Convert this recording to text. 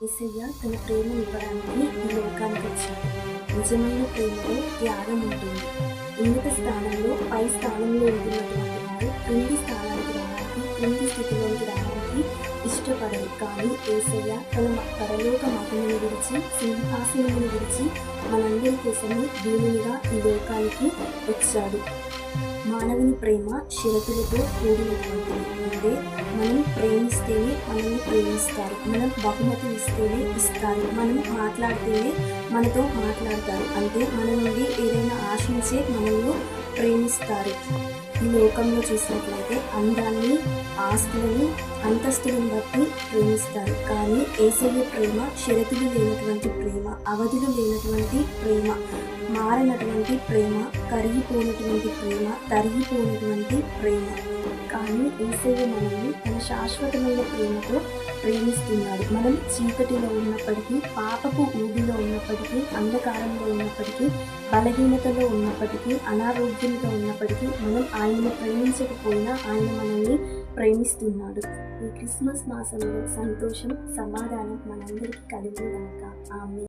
యేసయ్య తన ప్రేమ ఇవ్వడానికి ఈ లోకానికి వచ్చాడు. నిజమైన ప్రేమలో త్యాగం ఉంటుంది. ఉన్నత స్థానంలో పై స్థానంలో ఉంటున్నటువంటి వారు క్రింది స్థానానికి రావడానికి, క్రింది స్థితిలోకి రావడానికి ఇష్టపడరు. కానీ యేసయ్య తన పరలోక మహిమను విడిచి, సింహాసనమును విడిచి మనందరి కోసము దీనునిగా ఈ లోకానికి వచ్చాడు. మానవుని ప్రేమ షరతులతో కూడినటువంటిది. అంటే మనం ప్రేమిస్తేనే మనల్ని ప్రేమిస్తారు, మనం బహుమతి ఇస్తేనే ఇస్తారు, మనం మాట్లాడితేనే మనతో మాట్లాడతారు, అంటే మన నుండి ఏదైనా ఆశించే మనల్ని ప్రేమిస్తారు. ఈ లోకంలో చూసినట్లయితే అందాన్ని, ఆస్తులని, అంతస్తులను బట్టి ప్రేమిస్తారు. కానీ యేసయ్య ప్రేమ షరతులు లేనటువంటి ప్రేమ, అవధులు లేనటువంటి ప్రేమ, మారనటువంటి ప్రేమ, కరిగిపోయినటువంటి ప్రేమ, తరిగిపోయినటువంటి ప్రేమ. కానీ యేసయ్య మనల్ని తన శాశ్వతమైన ప్రేమతో ప్రేమిస్తున్నాడు. మనం చీకటిలో ఉన్నప్పటికీ, పాపపు ఊబిలో ఉన్నప్పటికీ, అంధకారంలో ఉన్నప్పటికీ, బలహీనతలో ఉన్నప్పటికీ, అనారోగ్యంతో ఉన్నప్పటికీ, మనం ఆయనను ప్రేమించకపోయినా ఆయన మనల్ని ప్రేమిస్తున్నాడు. ఈ క్రిస్మస్ మాసంలో సంతోషం, సమాధానం మనందరికీ కలుగును గాక. ఆమేన్.